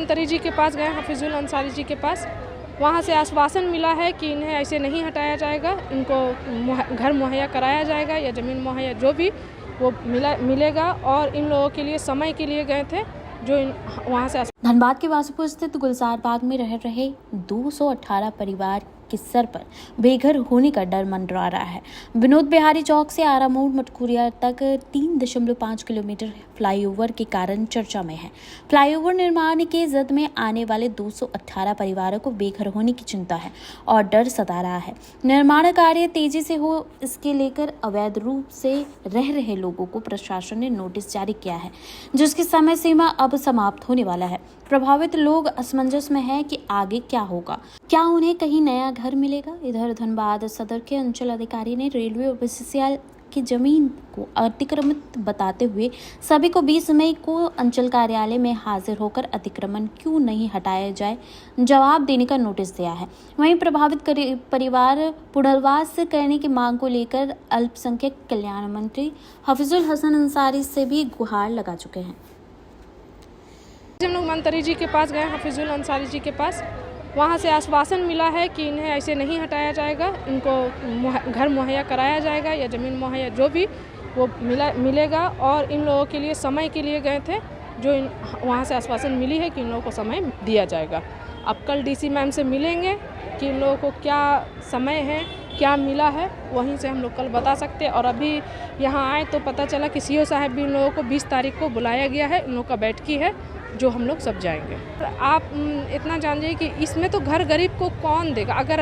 मंत्री जी के पास गए, हफीजुल अंसारी जी के पास। वहाँ से आश्वासन मिला है कि इन्हें ऐसे नहीं हटाया जाएगा, इनको घर मुहैया कराया जाएगा या ज़मीन मुहैया जो भी वो मिलेगा। और इन लोगों के लिए समय के लिए गए थे जो वहाँ से। धनबाद के वासीपुर स्थित गुलजार बाग में रह रहे 218 परिवार के सर पर बेघर होने का डर मंडरा रहा है। विनोद बिहारी चौक से आरा मोड़ मटकुरिया तक 3.5 किलोमीटर फ्लाईओवर के कारण चर्चा में है। फ्लाईओवर निर्माण के जद में आने वाले 218 परिवारों को बेघर होने की चिंता है और डर सता रहा है। निर्माण कार्य तेजी से हो, इसके लेकर अवैध रूप से रह रहे लोगों को प्रशासन ने नोटिस जारी किया है, जिसकी समय सीमा अब समाप्त होने वाला है। प्रभावित लोग असमंजस में हैं कि आगे क्या होगा, क्या उन्हें कहीं नया घर मिलेगा। इधर धनबाद सदर के अंचल अधिकारी ने रेलवे और बीसीसीएल की जमीन को अतिक्रमित बताते हुए सभी को 20 मई को अंचल कार्यालय में हाजिर होकर अतिक्रमण क्यों नहीं हटाया जाए जवाब देने का नोटिस दिया है। वहीं प्रभावित परिवार पुनर्वास करने की मांग को लेकर अल्पसंख्यक कल्याण मंत्री हफीजुल हसन अंसारी से भी गुहार लगा चुके हैं। हम लोग मंत्री जी के पास गए, हफीजुल अंसारी जी के पास। वहाँ से आश्वासन मिला है कि इन्हें ऐसे नहीं हटाया जाएगा, इनको घर मुहैया कराया जाएगा या ज़मीन मुहैया जो भी वो मिलेगा। और इन लोगों के लिए समय के लिए गए थे जो वहाँ से आश्वासन मिली है कि इन लोगों को समय दिया जाएगा। अब कल डीसी मैम से मिलेंगे कि इन लोगों को क्या समय है, क्या मिला है, वहीं से हम लोग कल बता सकते हैं। और अभी यहाँ आए तो पता चला कि सीओ साहब भी इन लोगों को 20 तारीख को बुलाया गया है, इन लोगों का बैठकी है जो हम लोग सब जाएंगे। आप इतना जानिए कि इसमें तो घर गरीब को कौन देगा। अगर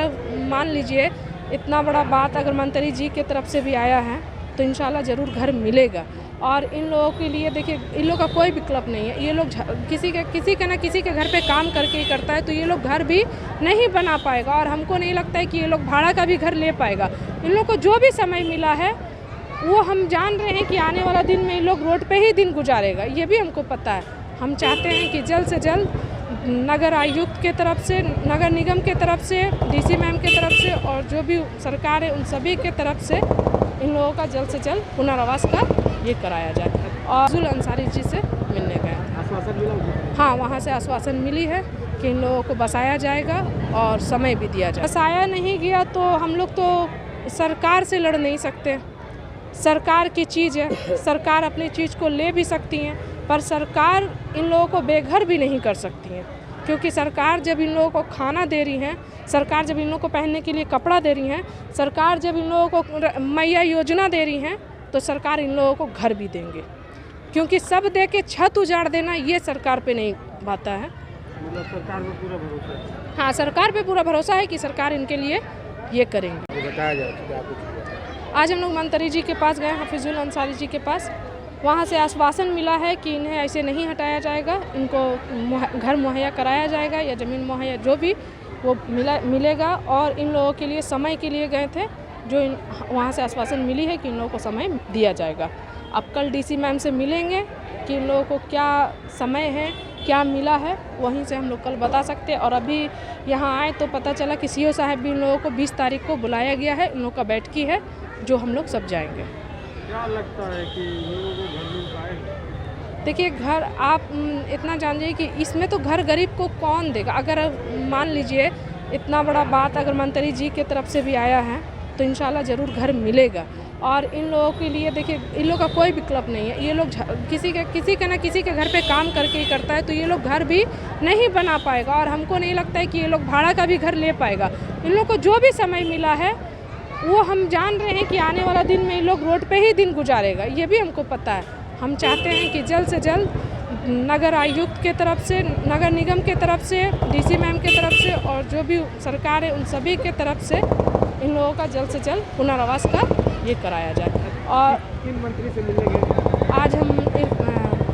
मान लीजिए इतना बड़ा बात अगर मंत्री जी की तरफ से भी आया है तो इंशाल्लाह ज़रूर घर मिलेगा। और इन लोगों के लिए देखिए, इन लोगों का कोई विकल्प नहीं है। ये लोग किसी के ना किसी के घर पे काम करके ही करता है, तो ये लोग घर भी नहीं बना पाएगा। और हमको नहीं लगता है कि ये लोग भाड़ा का भी घर ले पाएगा। इन लोग को जो भी समय मिला है वो हम जान रहे हैं कि आने वाला दिन में इन लोग रोड पे ही दिन गुजारेगा, ये भी हमको पता है। हम चाहते हैं कि जल्द से जल्द नगर आयुक्त के तरफ से, नगर निगम के तरफ से, डीसी मैम के तरफ से और जो भी सरकार है उन सभी के तरफ से इन लोगों का जल्द से जल्द पुनर्वास का ये कराया जाए। और हफीजुल अंसारी जी से मिलने गए, आश्वासन मिला? हाँ, वहाँ से आश्वासन मिली है कि इन लोगों को बसाया जाएगा और समय भी दिया जाए। बसाया नहीं गया तो हम लोग तो सरकार से लड़ नहीं सकते। सरकार की चीज़ है, सरकार अपनी चीज़ को ले भी सकती हैं, पर सरकार इन लोगों को बेघर भी नहीं कर सकती है। क्योंकि सरकार जब इन लोगों को खाना दे रही है, सरकार जब इन लोगों को पहनने के लिए कपड़ा दे रही है, सरकार जब इन लोगों को मैया योजना दे रही है, तो सरकार इन लोगों को घर भी देंगे। क्योंकि सब दे के छत उजाड़ देना ये सरकार पे नहीं बाता है। मतलब सरकार पे पूरा भरोसा है? हाँ, सरकार पे पूरा भरोसा है कि सरकार इनके लिए ये करेंगे। बताया जाए आज हम लोग मंत्री जी के पास गए, हफीजुल अंसारी जी के पास। वहाँ से आश्वासन मिला है कि इन्हें ऐसे नहीं हटाया जाएगा, इनको घर मुहैया कराया जाएगा या ज़मीन मुहैया जो भी वो मिलेगा। और इन लोगों के लिए समय के लिए गए थे जो वहाँ से आश्वासन मिली है कि इन लोगों को समय दिया जाएगा। अब कल डीसी मैम से मिलेंगे कि इन लोगों को क्या समय है, क्या मिला है, वहीं से हम लोग कल बता सकते हैं। और अभी यहाँ आए तो पता चला कि सीओ साहब भी इन लोगों को 20 तारीख को बुलाया गया है, इन लोगों का बैठकी है जो हम लोग सब जाएंगे। क्या लगता है कि लोगों को घर मिल पाएगा? देखिए, घर आप इतना जानिए कि इसमें तो घर गरीब को कौन देगा। अगर मान लीजिए इतना बड़ा बात अगर मंत्री जी की तरफ से भी आया है तो इंशाल्लाह ज़रूर घर मिलेगा। और इन लोगों के लिए देखिए, इन लोगों का कोई विकल्प नहीं है। ये लोग किसी के ना किसी के घर पे काम करके ही करता है, तो ये लोग घर भी नहीं बना पाएगा। और हमको नहीं लगता है कि ये लोग भाड़ा का भी घर ले पाएगा। इन लोग को जो भी समय मिला है वो हम जान रहे हैं कि आने वाला दिन में इन लोग रोड पे ही दिन गुजारेगा, ये भी हमको पता है। हम चाहते हैं कि जल्द से जल्द नगर आयुक्त के तरफ से, नगर निगम के तरफ से, डीसी मैम के तरफ से और जो भी सरकार है उन सभी के तरफ से इन लोगों का जल्द से जल्द पुनर्वास का ये कराया जाए। और किन मंत्री से मिलने गए? आज हम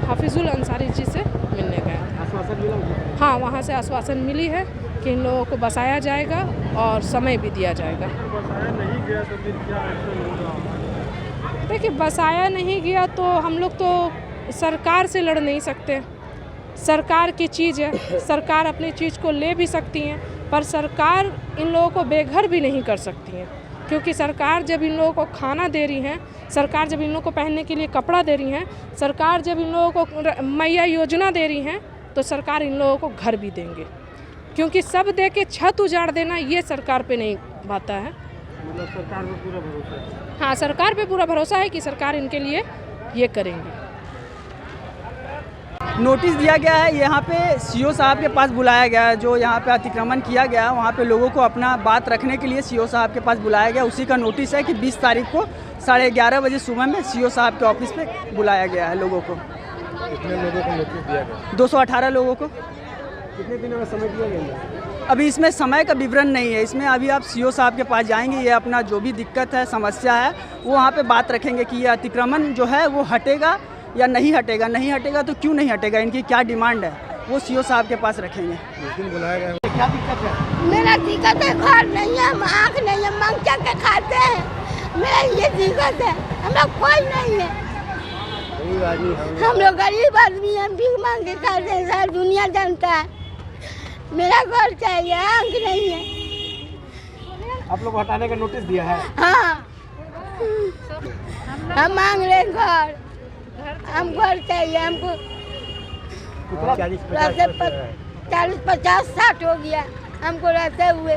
हफीजुल अंसारी जी से मिलने गए। आश्वासन मिला? हाँ, वहाँ से आश्वासन मिली है कि इन लोगों को बसाया जाएगा और समय भी दिया जाएगा। बसाया नहीं गया तो फिर क्या एक्शन होगा? देखिए, बसाया नहीं गया तो हम लोग तो सरकार से लड़ नहीं सकते। सरकार की चीज़ है, सरकार अपनी चीज़ को ले भी सकती हैं, पर सरकार इन लोगों को बेघर भी नहीं कर सकती है। क्योंकि सरकार जब इन लोगों को खाना दे रही है, सरकार जब इन लोगों को पहनने के लिए कपड़ा दे रही है, सरकार जब इन लोगों को मैया योजना दे रही है, तो सरकार इन लोगों को घर भी देंगे, क्योंकि सब दे के छत उजाड़ देना ये सरकार पे नहीं बाता है। मतलब सरकार पे पूरा भरोसा है। हाँ, सरकार पे पूरा भरोसा है कि सरकार इनके लिए ये करेंगे। नोटिस दिया गया है, यहाँ पे सीओ साहब के पास बुलाया गया है। जो यहाँ पे अतिक्रमण किया गया है वहाँ पे लोगों को अपना बात रखने के लिए सीओ साहब के पास बुलाया गया। उसी का नोटिस है कि 20 तारीख को 11:30 बजे सुबह में सीओ साहब के ऑफिस पे बुलाया गया है लोगों को। कितने लोगों को नोटिस दिया गया? 218 लोगों को। कितने दिनों में समय दिया गया? अभी इसमें समय का विवरण नहीं है। इसमें अभी आप सीओ साहब के पास जाएंगे, ये अपना जो भी दिक्कत है, समस्या है, वो वहाँ पे बात रखेंगे कि ये अतिक्रमण जो है वो हटेगा या नहीं हटेगा। नहीं हटेगा तो क्यों नहीं हटेगा, इनकी क्या डिमांड है, वो सीओ साहब के पास रखेंगे। उस दिन बुलाया गया है। क्या दिक्कत है? मेरा दिक्कत है, घर नहीं है, आँख नहीं है, मांग के खाते हैं। मेरा ये दिक्कत है, हम लोग कोई नहीं है, हम लोग गरीब आदमी हैं, भीख मांग के खाते हैं, सारी दुनिया जानता है। मेरा घर चाहिए, आँख नहीं है। आप लोग हटाने का नोटिस दिया है? हाँ, हम मांग रहे घर, हम घर चाहिए हमको। 40-50 60 हो गया हमको रहते हुए।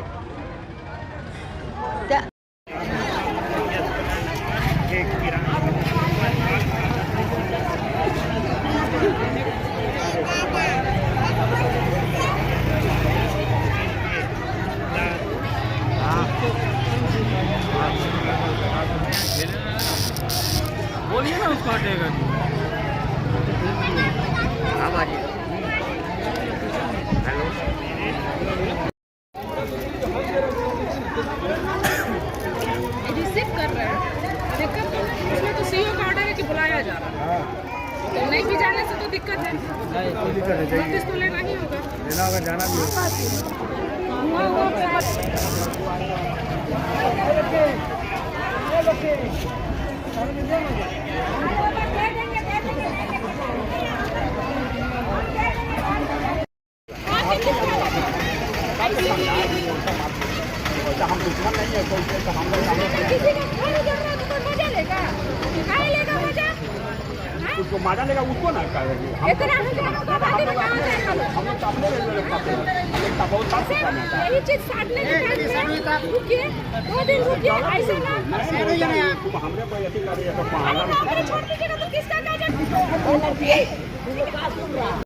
बोलिए ना, उसको हटेगा। रिसीव कर रहे हैं, दिक्कत इसमें तो सीईओ का ऑर्डर है कि बुलाया जा रहा है, तो नहीं भी जाने से तो दिक्कत है, नोटिस तो लेना ही होगा, लेना होगा, जाना भी उसको माजा लेगा, उसको ना करेंगे। यही चीज साटने रुकिए, 2 दिन रुकिए, ऐसे ना हमरे पर यति कर रही है तो छोड़ दीजिएगा तो किसका